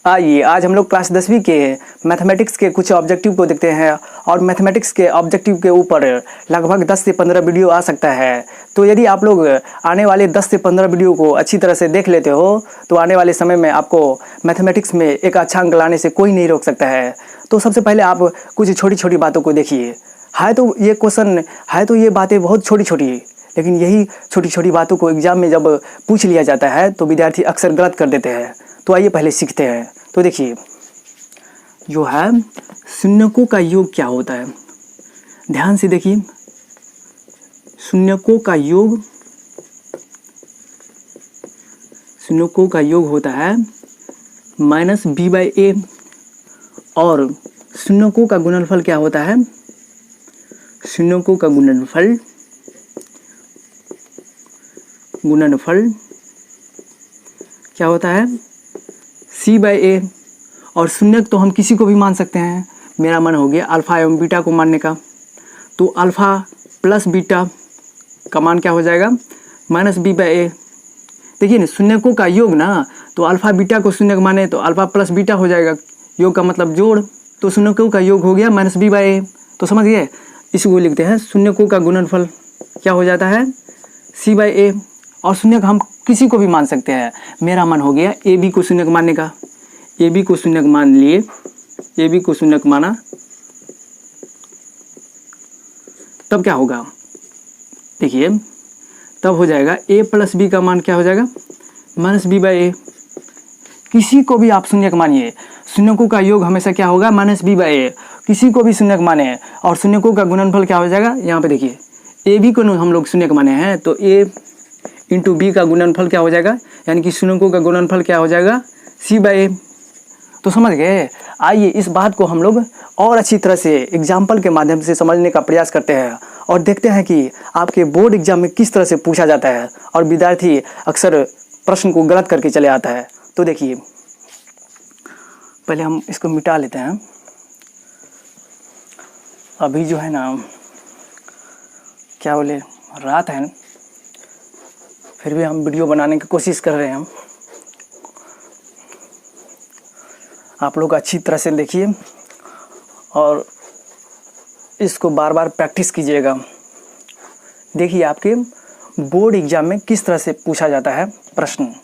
आइए आज हम लोग क्लास 10वीं के मैथमेटिक्स के कुछ ऑब्जेक्टिव को देखते हैं और मैथमेटिक्स के ऑब्जेक्टिव के ऊपर लगभग 10 से 15 वीडियो आ सकता है। तो यदि आप लोग आने वाले 10 से 15 वीडियो को अच्छी तरह से देख लेते हो तो आने वाले समय में आपको मैथमेटिक्स में एक अच्छा अंक लाने से कोई नहीं रोक सकता है। तो सबसे पहले आप कुछ छोटी छोटी बातों को देखिए। ये बातें बहुत छोटी छोटी, लेकिन यही छोटी छोटी बातों को एग्जाम में जब पूछ लिया जाता है तो विद्यार्थी अक्सर गलत कर देते हैं। तो आइए पहले सीखते हैं। तो देखिए, जो है शून्यकों का योग क्या होता है, ध्यान से देखिए। शून्यकों का योग होता है -b/a और शून्यकों का गुणनफल क्या होता है, शून्यकों का गुणनफल क्या होता है, c/a। और शून्यक तो हम किसी को भी मान सकते हैं। मेरा मन हो गया अल्फ़ा एवं बीटा को मानने का, तो अल्फ़ा प्लस बीटा का मान क्या हो जाएगा, -b/a। देखिए ना, शून्यकों का योग ना, तो अल्फ़ा बीटा को शून्यक माने तो अल्फ़ा प्लस बीटा हो जाएगा, योग का मतलब जोड़। तो शून्यकों का योग हो गया -b/a। तो समझ गए, इसको लिखते हैं शून्यकों का गुणनफल क्या हो जाता है, c/a। और शून्यक हम किसी को भी मान सकते हैं। मेरा मन हो गया ab को शून्यक मानने का, ab को शून्यक मान लिए, ab को शून्यक माना, तब क्या होगा, देखिए तब हो जाएगा a + b का मान क्या हो जाएगा, -b/a। किसी को भी आप शून्यक मानिए, शून्यकों का योग हमेशा क्या होगा, -b/a। किसी को भी शून्यक माने और शून्यकों का गुणनफल क्या हो जाएगा, यहाँ पे देखिए ab को हम लोग शून्यक माने हैं तो a × b का गुणनफल क्या हो जाएगा, यानी कि शून्यकों का गुणनफल क्या हो जाएगा, c/a। तो समझ गए। आइए इस बात को हम लोग और अच्छी तरह से एग्जाम्पल के माध्यम से समझने का प्रयास करते हैं और देखते हैं कि आपके बोर्ड एग्जाम में किस तरह से पूछा जाता है और विद्यार्थी अक्सर प्रश्न को गलत करके चले आता है। तो देखिए, पहले हम इसको मिटा लेते हैं। अभी जो है ना, क्या बोले, रात है, फिर भी हम वीडियो बनाने की कोशिश कर रहे हैं। आप लोग अच्छी तरह से देखिए और इसको बार बार प्रैक्टिस कीजिएगा। देखिए आपके बोर्ड एग्जाम में किस तरह से पूछा जाता है प्रश्न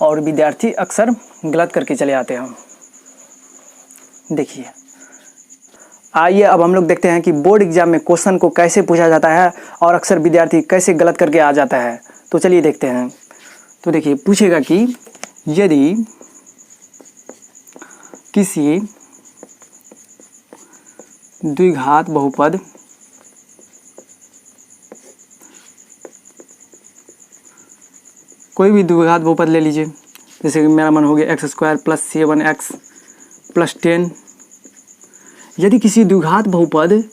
और विद्यार्थी अक्सर गलत करके चले आते हैं। देखिए, आइए अब हम लोग देखते हैं कि बोर्ड एग्जाम में क्वेश्चन को कैसे पूछा जाता है और अक्सर विद्यार्थी कैसे गलत करके आ जाता है। तो चलिए देखते हैं। तो देखिए, पूछेगा कि यदि किसी द्विघात बहुपद कोई भी द्विघात बहुपद ले लीजिए, जैसे कि मेरा मन हो गया x² + 7x + 10। यदि किसी द्विघात बहुपद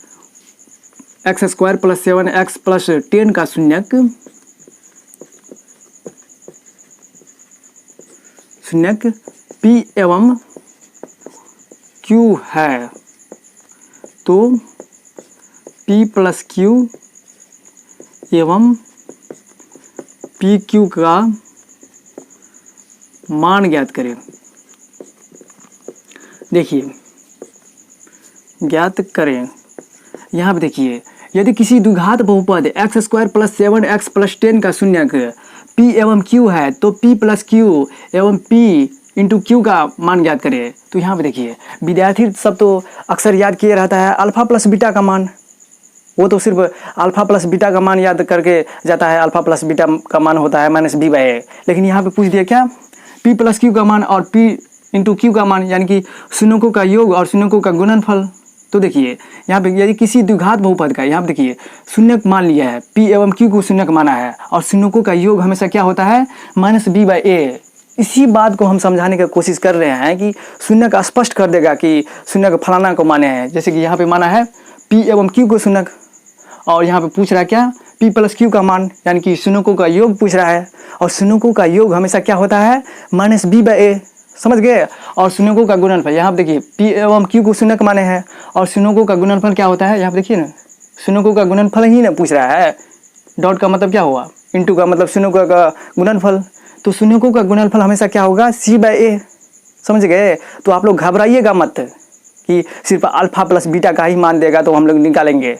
x² + 7x + 10 का शून्यक p एवं q है, तो p + q एवं pq का मान ज्ञात करें। देखिए, ज्ञात करें, यहाँ पे देखिए, यदि किसी द्विघात बहुपद x² + 7x + 10 का शून्यक p एवं q है तो p + q एवं p × q का मान ज्ञात करें। तो यहाँ पे देखिए, विद्यार्थी सब तो अक्सर याद किए रहता है अल्फ़ा प्लस बीटा का मान, वो तो सिर्फ अल्फ़ा प्लस बीटा का मान याद करके जाता है। अल्फ़ा प्लस बीटा का मान होता है -b/a, लेकिन यहाँ पे पूछ दिया क्या, p + q का मान और p × q का मान, यानी कि शून्यकों का योग और शून्यकों का गुणनफल। तो देखिए यहाँ पे यदि किसी द्विघात बहुपद का, यहाँ पे देखिए शून्यक मान लिया है, p एवं q को शून्यक माना है और शून्यकों का योग हमेशा क्या होता है, -b/a। इसी बात को हम समझाने की कोशिश कर रहे हैं कि शून्यक स्पष्ट कर देगा कि शून्यक फलाना को माने हैं। जैसे कि यहाँ पे माना है p एवं q को शून्यक, और यहाँ पे पूछ रहा है क्या, p + q का मान, यानी कि शून्यकों का योग पूछ रहा है और शून्यकों का योग हमेशा क्या होता है, -b/a। समझ गए। और शून्यकों का गुणनफल, यहाँ पे देखिए p एवं q को शून्यक माने हैं और शून्यकों का गुणनफल क्या होता है, यहाँ पे देखिए ना, शून्यकों का गुणनफल ही ना पूछ रहा है। डॉट का मतलब क्या हुआ, इनटू का मतलब शून्यकों का गुणनफल। तो शून्यकों का गुणनफल हमेशा क्या होगा, c/a। समझ गए। तो आप लोग घबराइएगा मत कि सिर्फ अल्फा प्लस बीटा का ही मान देगा तो हम लोग निकालेंगे,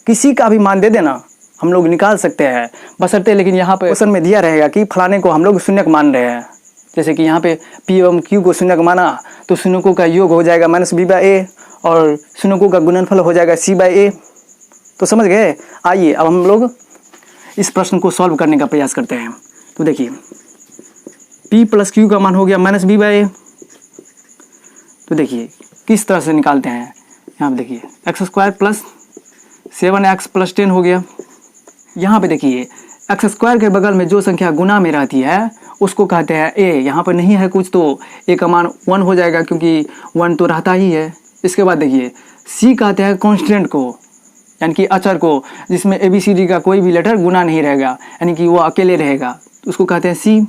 किसी का भी मान दे देना हम लोग निकाल सकते हैं बशर्ते, लेकिन यहाँ पे क्वेश्चन में दिया रहेगा कि फलाने को हम लोग शून्यक मान रहे हैं। जैसे कि यहाँ पे पी एवं क्यू को शून्यक माना तो शून्यकों का योग हो जाएगा माइनस बी बाई ए और शून्यकों का गुणनफल हो जाएगा सी बाई ए। तो समझ गए। आइए अब हम लोग इस प्रश्न को सॉल्व करने का प्रयास करते हैं। तो देखिए P प्लस क्यू का मान हो गया माइनस बी बाई ए। तो देखिए किस तरह से निकालते हैं। यहाँ पे देखिए x square plus 7x plus 10 हो गया। यहाँ पे देखिए एक्स स्क्वायर के बगल में जो संख्या गुना में रहती है उसको कहते हैं ए। यहाँ पर नहीं है कुछ तो ए का मान 1 हो जाएगा क्योंकि 1 तो रहता ही है। इसके बाद देखिए सी कहते हैं कांस्टेंट को, यानी कि अचर को, जिसमें ए बी सी डी का कोई भी लेटर गुना नहीं रहेगा, यानी कि वो अकेले रहेगा, उसको कहते हैं सी।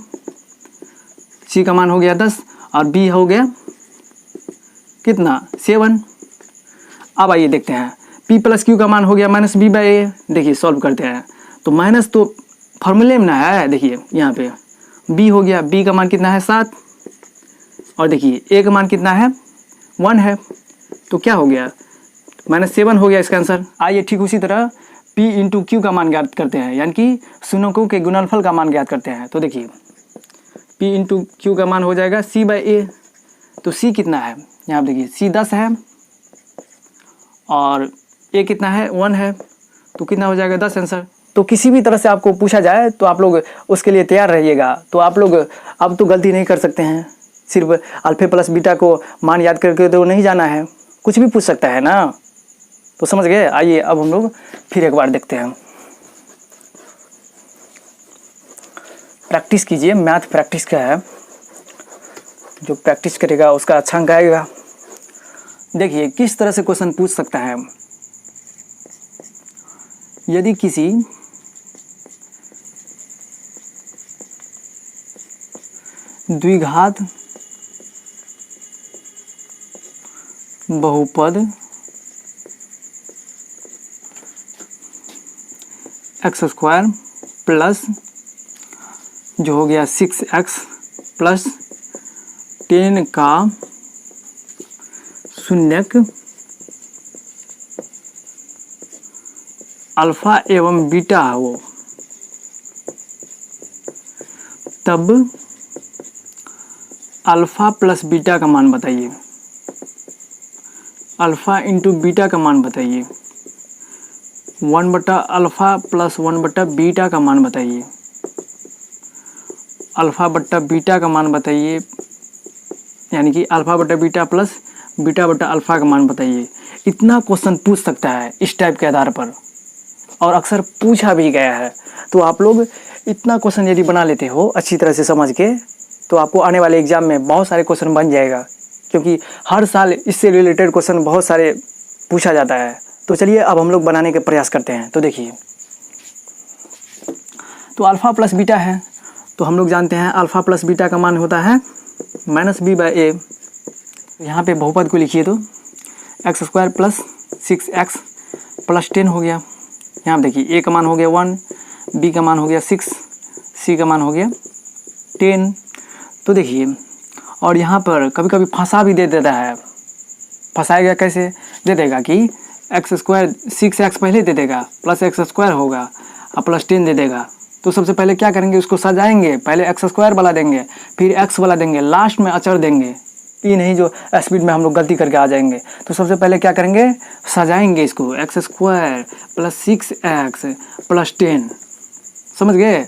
सी का मान हो गया 10 और बी हो गया कितना 7। अब आइए देखते हैं P प्लस क्यू का मान हो गया माइनस बी बाई ए। देखिए सॉल्व करते हैं तो माइनस तो फॉर्मूले में ना है। देखिए यहाँ पे B हो गया, B का मान कितना है 7 और देखिए A का मान कितना है 1 है, तो क्या हो गया -7 हो गया इसका आंसर। आइए ठीक उसी तरह P इंटू क्यू का मान ज्ञात करते हैं, यानी कि शून्यकों के गुणनफल का मान ज्ञात करते हैं। तो देखिए P इंटू क्यू का मान हो जाएगा C बाई ए। तो C कितना है, यहाँ पे देखिए C 10 है और A कितना है 1 है, तो कितना हो जाएगा 10 आंसर। तो किसी भी तरह से आपको पूछा जाए तो आप लोग उसके लिए तैयार रहिएगा। तो आप लोग अब तो गलती नहीं कर सकते हैं, सिर्फ अल्फे प्लस बीटा को मान याद करके तो नहीं जाना है, कुछ भी पूछ सकता है ना। तो समझ गए। आइए अब हम लोग फिर एक बार देखते हैं। प्रैक्टिस कीजिए, मैथ प्रैक्टिस का है, जो प्रैक्टिस करेगा उसका अच्छा अंक आएगा। देखिए किस तरह से क्वेश्चन पूछ सकता है। यदि किसी द्विघात बहुपद एक्स स्क्वायर प्लस जो हो गया 6x प्लस 10 का शून्यक अल्फा एवं बीटा हो, तब अल्फा प्लस बीटा का मान बताइए। अल्फा इंटू बीटा का मान बताइए। 1 बटा अल्फा प्लस 1 बटा बीटा का मान बताइए। अल्फा बट्टा बीटा का मान बताइए, यानी कि अल्फा बटा बीटा प्लस बीटा बटा अल्फा का मान बताइए। इतना क्वेश्चन पूछ सकता है इस टाइप के आधार पर, और अक्सर पूछा भी गया है। तो आप लोग इतना क्वेश्चन यदि बना लेते हो अच्छी तरह से समझ के, तो आपको आने वाले एग्जाम में बहुत सारे क्वेश्चन बन जाएगा, क्योंकि हर साल इससे रिलेटेड क्वेश्चन बहुत सारे पूछा जाता है। तो चलिए अब हम लोग बनाने के प्रयास करते हैं। तो देखिए, तो अल्फ़ा प्लस बीटा है, तो हम लोग जानते हैं अल्फ़ा प्लस बीटा का मान होता है माइनस बी बाई ए। यहाँ पे बहुपद को लिखिए तो x square plus 6x plus 10 हो गया। यहाँ देखिए ए का मान हो गया 1, बी का मान हो गया 6, सी का मान हो गया 10। तो देखिए, और यहाँ पर कभी कभी फंसा भी दे देता है। फंसाएगा कैसे, दे देगा कि एक्स स्क्वायर 6x पहले दे देगा, प्लस एक्स स्क्वायर होगा और प्लस 10 दे देगा। तो सबसे पहले क्या करेंगे, उसको सजाएंगे। पहले एक्स स्क्वायर वाला देंगे, फिर एक्स वाला देंगे, लास्ट में अचर देंगे। ये नहीं जो स्पीड में हम लोग गलती करके आ जाएंगे। तो सबसे पहले क्या करेंगे, सजाएंगे इसको, x square plus 6x plus 10। समझ गए।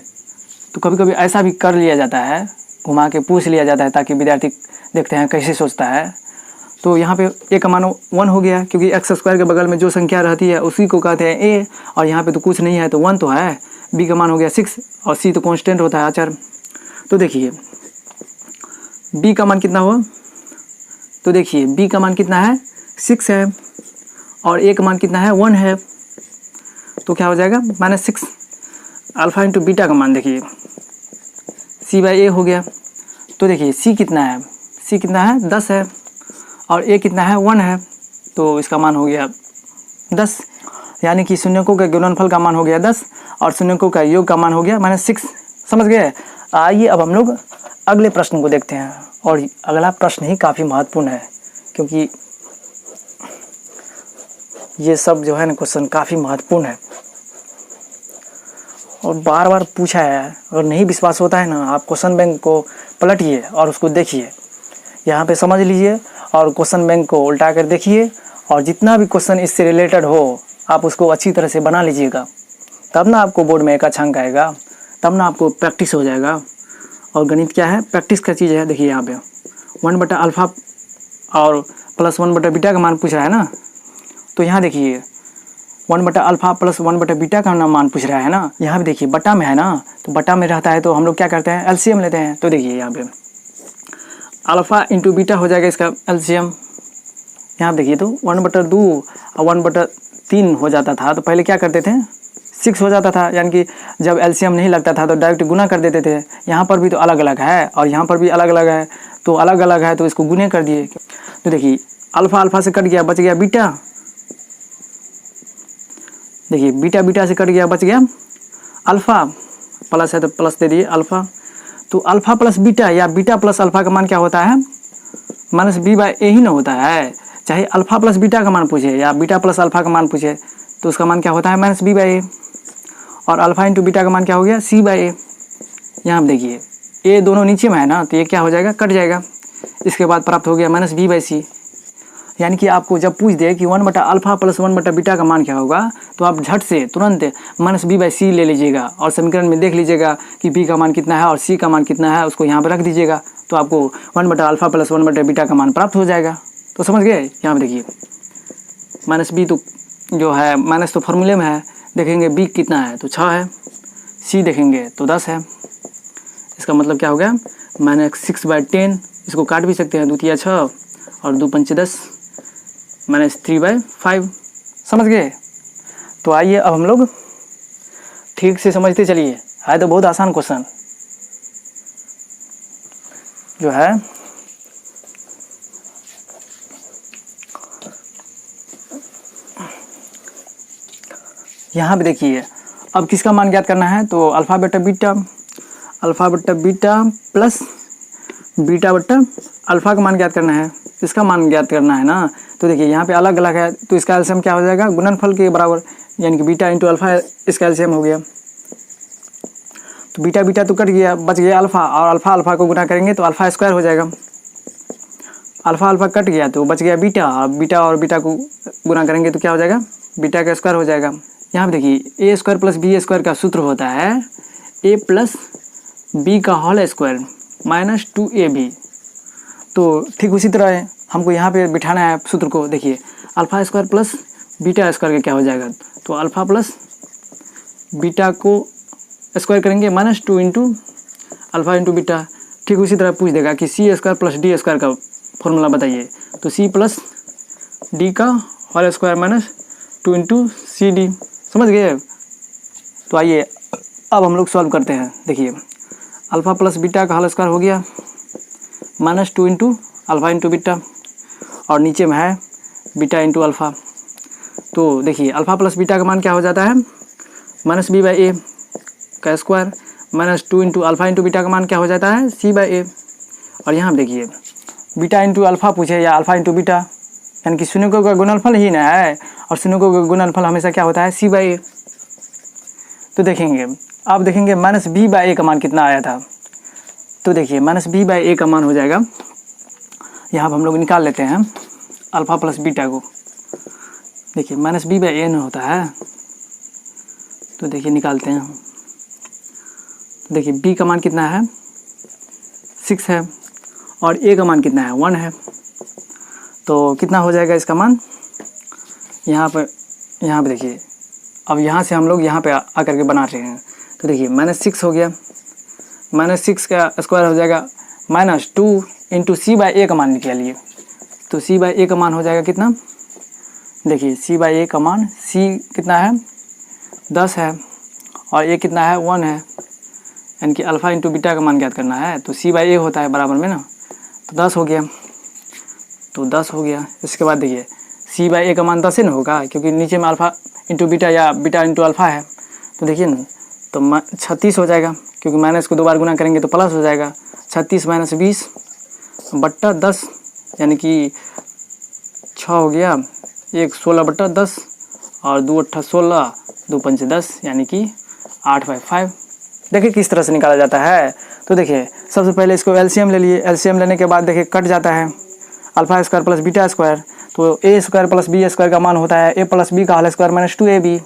तो कभी कभी ऐसा भी कर लिया जाता है, घुमा के पूछ लिया जाता है, ताकि विद्यार्थी देखते हैं कैसे सोचता है। तो यहाँ पे ए का मान 1 हो गया, क्योंकि एक्स स्क्वायर के बगल में जो संख्या रहती है उसी को कहते हैं ए, और यहाँ पे तो कुछ नहीं है तो 1 तो है। बी का मान हो गया 6 और सी तो कांस्टेंट होता है, अचर। तो देखिए बी का मान कितना हुआ, तो देखिए बी का मान कितना है 6 है और ए का मान कितना है 1 है। तो क्या हो जाएगा -6। अल्फा इंटू बीटा का मान देखिए सी बाई ए हो गया। तो देखिए सी कितना है, सी कितना है 10 है और ए कितना है 1 है। तो इसका मान हो गया 10, यानी कि शून्यकों के गुणनफल का मान हो गया 10 और शून्यकों का योग का मान हो गया -6। समझ गए। आइए अब हम लोग अगले प्रश्न को देखते हैं, और अगला प्रश्न ही काफ़ी महत्वपूर्ण है, क्योंकि ये सब जो है ना क्वेश्चन काफ़ी महत्वपूर्ण है और बार बार पूछा है। अगर नहीं विश्वास होता है ना, आप क्वेश्चन बैंक को पलटिए और उसको देखिए, यहाँ पे समझ लीजिए और क्वेश्चन बैंक को उल्टा कर देखिए, और जितना भी क्वेश्चन इससे रिलेटेड हो आप उसको अच्छी तरह से बना लीजिएगा, तब ना आपको बोर्ड में एक अच्छा अंक आएगा, तब ना आपको प्रैक्टिस हो जाएगा। और गणित क्या है, प्रैक्टिस का चीज़ है। देखिए यहाँ पे 1/अल्फ़ा और प्लस 1/बीटा का मान पूछ रहा है ना, तो यहाँ देखिए 1/अल्फ़ा प्लस 1/बीटा का मान पूछ रहा है ना, यहाँ पे देखिए बटा में है ना, तो बटा में रहता है तो हम लोग क्या करते हैं, एलसीएम लेते हैं। तो देखिए यहाँ पे अल्फ़ा इंटू बीटा हो जाएगा इसका एलसीएम। यहाँ देखिए तो 1/2 और 1/3 हो जाता था, तो पहले क्या करते थे 6 हो जाता था, यानी कि जब एलसीएम नहीं लगता था तो डायरेक्ट गुना कर देते थे। यहाँ पर भी तो अलग अलग है और यहाँ पर भी अलग अलग है, तो अलग अलग है तो इसको गुने कर दिए। तो देखिए अल्फ़ा अल्फ़ा से कट गया, बच गया बीटा। देखिए बीटा बीटा से कट गया, बच गया अल्फ़ा, प्लस है तो प्लस दे दिए अल्फ़ा। तो अल्फ़ा प्लस बीटा या बीटा प्लस अल्फ़ा का मान क्या होता है, -b/a ही ना होता है। चाहे अल्फ़ा प्लस बीटा का मान पूछे या बीटा प्लस अल्फ़ा का मान पूछे तो उसका मान क्या होता है, -b/a। और अल्फ़ा इंटू बीटा का मान क्या हो गया, c/a। यहाँ देखिए ए दोनों नीचे में है ना, तो ये क्या हो जाएगा, कट जाएगा। इसके बाद प्राप्त हो गया -b/c। यानी कि आपको जब पूछ दे कि 1/अल्फ़ा प्लस 1/बीटा का मान क्या होगा, तो आप झट से तुरंत -b/c ले लीजिएगा और समीकरण में देख लीजिएगा कि b का मान कितना है और c का मान कितना है, उसको यहाँ पर रख दीजिएगा, तो आपको 1/अल्फ़ा प्लस 1/बीटा का मान प्राप्त हो जाएगा। तो समझ गए। यहाँ पर देखिए -b तो जो है माइनस तो फॉर्मूले में है, देखेंगे b कितना है तो 6 है, c देखेंगे तो 10 है। इसका मतलब क्या हो गया, -6/10। इसको काट भी सकते हैं, 2 तिया 6 और 2 पंचे 10, -3/5। समझ गए। तो आइए अब हम लोग ठीक से समझते चलिए, है तो बहुत आसान क्वेश्चन जो है। यहाँ पे देखिए अब किसका मान ज्ञात करना है, तो अल्फ़ा बटा बीटा प्लस बीटा बटा अल्फ़ा का मान ज्ञात करना है, इसका मान ज्ञात करना है ना। तो देखिए यहाँ पे अलग अलग है, तो इसका एलसीएम क्या हो जाएगा, गुणनफल के बराबर, यानी कि बीटा इंटू अल्फ़ा इसका एलसीएम हो गया। तो बीटा बीटा तो कट गया, बच गया अल्फ़ा, और अल्फ़ा अल्फ़ा को गुना करेंगे तो अल्फ़ा स्क्वायर हो जाएगा। अल्फ़ा अल्फ़ा कट गया तो बच गया बीटा, और बीटा को गुना करेंगे तो क्या हो जाएगा, बीटा का स्क्वायर हो जाएगा। यहाँ पे देखिए a² प्लस b² का सूत्र होता है a प्लस बी का होल स्क्वायर -2ab। तो ठीक उसी तरह हमको यहाँ पे बिठाना है सूत्र को। देखिए alpha square plus beta square का क्या हो जाएगा, तो अल्फ़ा प्लस बीटा को स्क्वायर करेंगे -2 इंटू अल्फ़ा इंटू बीटा। ठीक उसी तरह पूछ देगा कि c² प्लस d² का फॉर्मूला बताइए, तो c प्लस डी का होल स्क्वायर -2 इंटू CD। समझ गए। तो आइए अब हम लोग सॉल्व करते हैं। देखिए अल्फ़ा प्लस बीटा का होल स्क्वायर हो गया -2 इंटू अल्फ़ा इंटू बीटा, और नीचे में है बीटा इंटू अल्फ़ा। तो देखिए अल्फ़ा प्लस बीटा का मान क्या हो जाता है, -b/a का square, -2 into alpha into beta का मान क्या हो जाता है, c/a। और यहाँ देखिए बीटा इंटू अल्फ़ा पूछे या अल्फ़ा इंटू बीटा, यानी कि शून्यकों का गुणनफल ही ना है, और शून्यकों का गुणनफल हमेशा क्या होता है, c/a। तो देखेंगे अब देखेंगे -b/a का मान कितना आया था। तो देखिए -b/a का मान हो जाएगा, यहाँ पर हम लोग निकाल लेते हैं अल्फ़ा प्लस बीटा को। देखिए -b/a न होता है, तो देखिए निकालते हैं। तो देखिए b का मान कितना है, 6 है, और a का मान कितना है, 1 है। तो कितना हो जाएगा इसका मान, यहाँ पर देखिए अब यहाँ से हम लोग यहाँ पे आकर के बना रहे हैं। तो देखिए -6 हो गया, -6 का स्क्वायर हो जाएगा -2 इंटू c/a का मान निकालिए। तो c/a का मान हो जाएगा कितना, देखिए c/a का मान, c कितना है 10 है और a कितना है 1 है, यानी कि अल्फ़ा इंटू बीटा का मान ज्ञात करना है। तो c/a होता है बराबर में ना, तो 10 हो गया। तो 10 हो गया। इसके बाद देखिए c/a का मान 10 ही ना होगा, क्योंकि नीचे में अल्फ़ा इंटू बीटा या बीटा इंटू अल्फ़ा है। तो देखिए ना, तो 36 हो जाएगा, क्योंकि माइनस को 2 बार गुना करेंगे तो प्लस हो जाएगा। 36 - 20 बट्टा 10 यानी कि 6 हो गया, 1 16/10 और 2 8 16, 2 5 10 यानी कि 8/5। देखिए किस तरह से निकाला जाता है। तो देखिए सबसे पहले इसको एलसीएम ले लिए, एलसीएम लेने के बाद देखिए कट जाता है alpha square plus beta square, तो A square plus B square का मान होता है ए प्लस बी का होल स्क्वायर माइनस 2ab।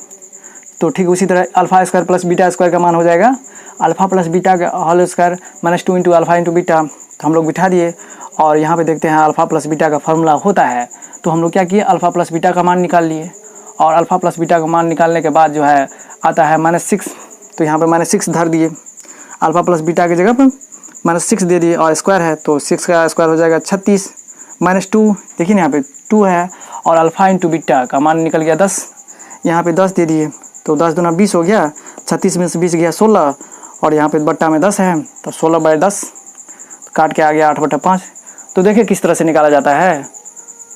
तो ठीक उसी तरह alpha square plus beta square का मान हो जाएगा अल्फा प्लस बीटा का whole square minus 2 into alpha into beta. तो हम लोग बिठा दिए और यहाँ पे देखते हैं अल्फा प्लस बीटा का फॉर्मूला होता है। तो हम लोग क्या किए, अल्फा प्लस बीटा का मान निकाल लिए और अल्फा प्लस बीटा का मान निकालने के बाद जो है आता है -6। तो यहाँ पे -6 धर दिए, अल्फा प्लस बीटा की जगह पर -6 दे दिए और स्क्वायर है तो 6 का स्क्वायर हो जाएगा 36 -2। देखिए ना यहाँ पे 2 है और अल्फा इंटू बीटा का मान निकल गया 10, यहाँ पे 10 दे दिए तो 10 दूना 20 हो गया, 36 में से 20 गया 16 और यहाँ पे बट्टा में 10 है तो 16/10 काट के आ गया 8/5। तो देखिए किस तरह से निकाला जाता है।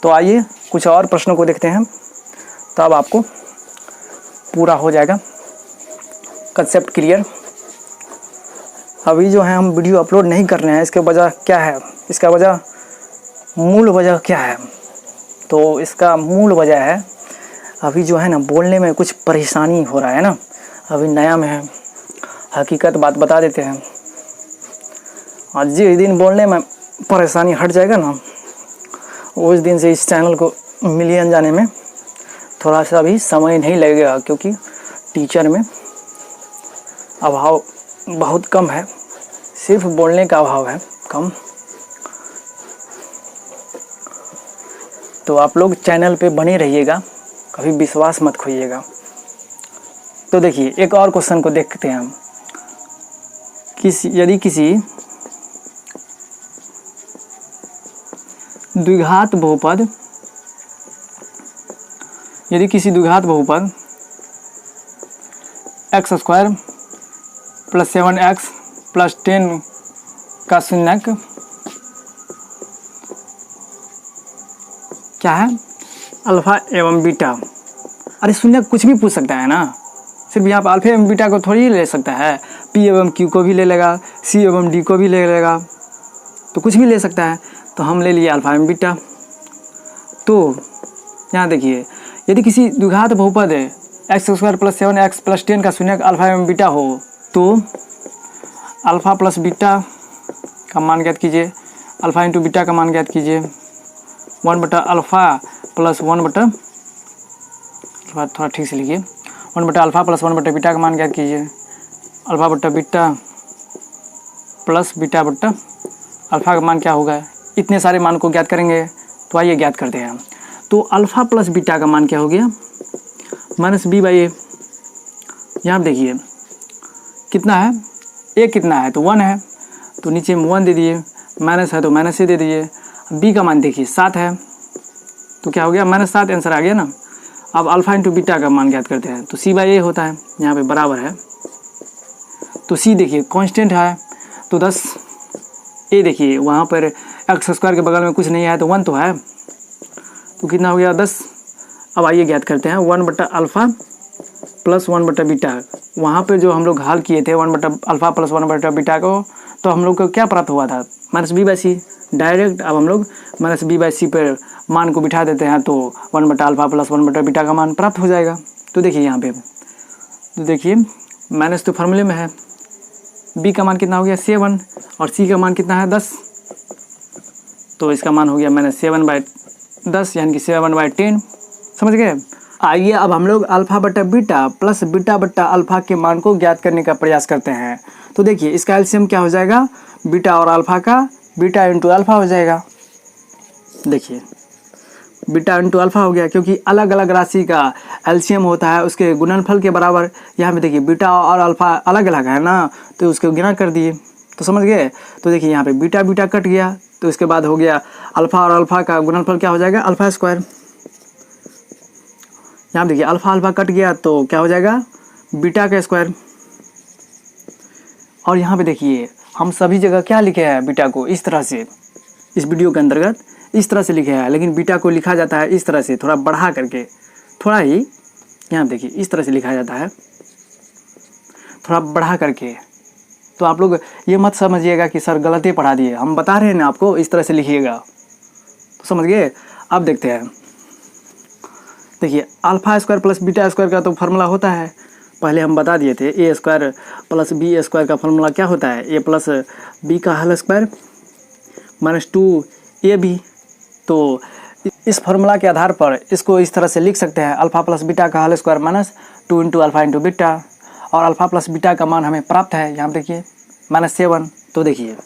तो आइए कुछ और प्रश्नों को देखते हैं, तब आपको पूरा हो जाएगा कंसेप्ट क्लियर। अभी जो है हम वीडियो अपलोड नहीं कर रहे हैं, इसके वजह क्या है, इसका वजह मूल वजह क्या है। तो इसका मूल वजह है अभी जो है ना बोलने में कुछ परेशानी हो रहा है ना, अभी नया में है, हकीकत बात बता देते हैं। और जिस दिन बोलने में परेशानी हट जाएगा ना उस दिन से इस चैनल को मिलियन जाने में थोड़ा सा भी समय नहीं लगेगा, क्योंकि टीचर में अभाव बहुत कम है, सिर्फ बोलने का अभाव है कम। तो आप लोग चैनल पे बने रहिएगा, कभी विश्वास मत खोइएगा। तो देखिए एक और क्वेश्चन को देखते हैं हम। यदि किसी द्विघात बहुपद x² + 7x + 10 का शून्यक क्या है, अल्फा एवं बीटा। अरे शून्यक कुछ भी पूछ सकता है ना, सिर्फ यहाँ पर अल्फा एवं बीटा को थोड़ी ही ले सकता है, पी एवं क्यू को भी ले लेगा, सी एवं डी को भी ले लेगा, तो कुछ भी ले सकता है। तो हम ले लिए अल्फा एवं बीटा। तो यहाँ देखिए यदि किसी द्विघात बहुपद x² + 7x + 10 का शून्यक अल्फा एवं बीटा हो तो अल्फा प्लस बीटा का मान ज्ञात कीजिए, अल्फा इंटू बीटा का मान ज्ञात कीजिए, 1/अल्फा प्लस 1/, थोड़ा ठीक से लिखिए, 1/अल्फा प्लस 1/बीटा का मान ज्ञात कीजिए, अल्फा बट्टा बीटा प्लस बीटा बट्टा अल्फा का मान क्या होगा। इतने सारे मान को ज्ञात करेंगे, तो आइए ज्ञात करते हैं। तो अल्फा प्लस बीटा का मान क्या हो गया, -b/a। यहाँ देखिए कितना है, a कितना है तो 1 है, तो नीचे में 1 दे दिए, माइनस है तो माइनस से दे दीजिए। b का मान देखिए 7 है, तो क्या हो गया -7 आंसर आ गया ना। अब अल्फा इंटू बीटा का मान ज्ञात करते हैं, तो c/a होता है, यहाँ पे बराबर है। तो c देखिए कांस्टेंट है तो 10, a देखिए वहाँ पर x² के बगल में कुछ नहीं है तो 1 तो है, तो कितना हो गया 10। अब आइए ज्ञात करते हैं 1/अल्फा प्लस 1/बीटा। वहाँ पे जो हम लोग हल किए थे 1/अल्फा प्लस 1/बीटा को, तो हम लोग को क्या प्राप्त हुआ था -b/c डायरेक्ट। अब हम लोग -b/c पर मान को बिठा देते हैं, तो 1/अल्फा प्लस 1/बीटा का मान प्राप्त हो जाएगा। तो देखिए यहाँ पे, तो देखिए माइनस तो फार्मूले में है, b का मान कितना हो गया 7 और c का मान कितना है 10, तो इसका मान हो गया -7/10 यानी कि 7/10। समझ गए। आइए अब हम लोग अल्फा बट्टा बीटा प्लस बीटा बट्टा अल्फा के मान को ज्ञात करने का प्रयास करते हैं। तो देखिए इसका एलसीएम क्या हो जाएगा, बीटा और अल्फा का बीटा इंटू अल्फा हो जाएगा। देखिए बीटा इंटू अल्फा हो गया, क्योंकि अलग अलग राशि का एलसीएम होता है उसके गुणनफल के बराबर। यहाँ पे देखिए बीटा और अल्फा अलग अलग है ना, तो उसको गुणा कर दिए, तो समझ गए। तो देखिए यहाँ पे बीटा बीटा कट गया, तो इसके बाद हो गया अल्फा और अल्फा का गुणनफल क्या हो जाएगा अल्फा स्क्वायर। यहाँ देखिए अल्फा अल्फा कट गया तो क्या हो जाएगा बीटा का स्क्वायर। और यहाँ पे देखिए हम सभी जगह क्या लिखे हैं बीटा को इस तरह से, इस वीडियो के अंतर्गत इस तरह से लिखे हैं, लेकिन बीटा को लिखा जाता है इस तरह से, थोड़ा बढ़ा करके, थोड़ा ही यहाँ देखिए इस तरह से लिखा जाता है, थोड़ा बढ़ा करके, तो आप लोग ये मत समझिएगा कि सर गलत ही पढ़ा दिए, हम बता रहे हैं ना आपको, इस तरह से लिखिएगा। तो समझ गए? अब देखते हैं। देखिए alpha square plus beta square का तो फार्मूला होता है, पहले हम बता दिए थे। ए स्क्वायर प्लस बी स्क्वायर का फार्मूला क्या होता है? ए प्लस बी का होल स्क्वायर माइनस 2ab। तो इस फार्मूला के आधार पर इसको इस तरह से लिख सकते हैं, अल्फा प्लस बीटा का whole square minus 2 into alpha into beta. और अल्फा प्लस बीटा का मान हमें प्राप्त है, यहाँ पे देखिए -7। तो देखिए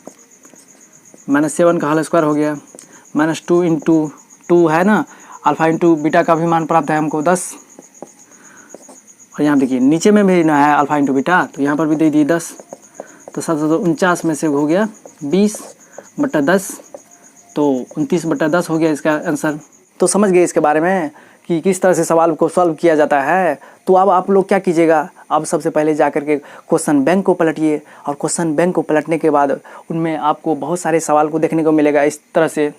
-7 का होल स्क्वायर हो गया, -2 इंटू 2 है ना, अल्फा इंटू बीटा का भी मान प्राप्त है हमको 10। और यहाँ देखिए नीचे में भी ना है अल्फा इंटू बीटा, तो यहाँ पर भी दे दिए 10। तो 749 में से हो गया 20/10, तो 29/10 हो गया इसका आंसर। तो समझ गए इसके बारे में कि किस तरह से सवाल को सॉल्व किया जाता है। तो अब आप लोग क्या कीजिएगा, अब सबसे पहले जा कर के क्वेश्चन बैंक को पलटिए, और क्वेश्चन बैंक को पलटने के बाद उनमें आपको बहुत सारे सवाल को देखने को मिलेगा इस तरह से।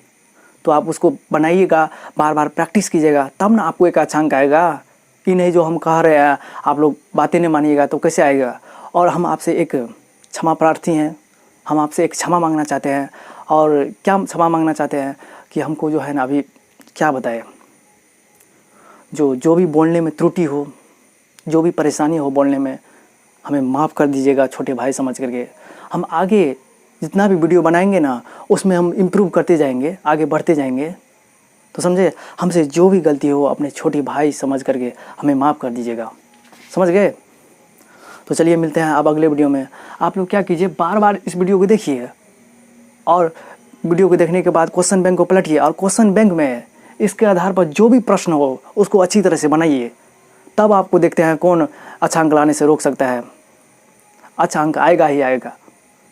तो आप उसको बनाइएगा, बार बार प्रैक्टिस कीजिएगा, तब ना आपको एक अच्छा अंक आएगा। कि नहीं जो हम कह रहे हैं आप लोग बातें नहीं मानिएगा तो कैसे आएगा। और हम आपसे एक क्षमा प्रार्थी हैं, हम आपसे एक क्षमा मांगना चाहते हैं। और क्या क्षमा मांगना चाहते हैं कि हमको जो है ना, अभी क्या बताएं, जो भी बोलने में त्रुटि हो, जो भी परेशानी हो बोलने में, हमें माफ़ कर दीजिएगा छोटे भाई समझ करके। हम आगे जितना भी वीडियो बनाएंगे ना, उसमें हम इम्प्रूव करते जाएंगे, आगे बढ़ते जाएंगे। तो समझे, हमसे जो भी गलती हो अपने छोटे भाई समझ करके हमें माफ़ कर दीजिएगा, समझ गए। तो चलिए मिलते हैं अब अगले वीडियो में। आप लोग क्या कीजिए, बार बार इस वीडियो को देखिए, और वीडियो को देखने के बाद क्वेश्चन बैंक को पलटिए, और क्वेश्चन बैंक में इसके आधार पर जो भी प्रश्न हो उसको अच्छी तरह से बनाइए। तब आपको देखते हैं कौन अच्छा अंक लाने से रोक सकता है। अच्छा अंक आएगा ही आएगा,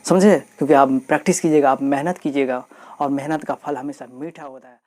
समझे। क्योंकि आप प्रैक्टिस कीजिएगा, आप मेहनत कीजिएगा, और मेहनत का फल हमेशा मीठा होता है।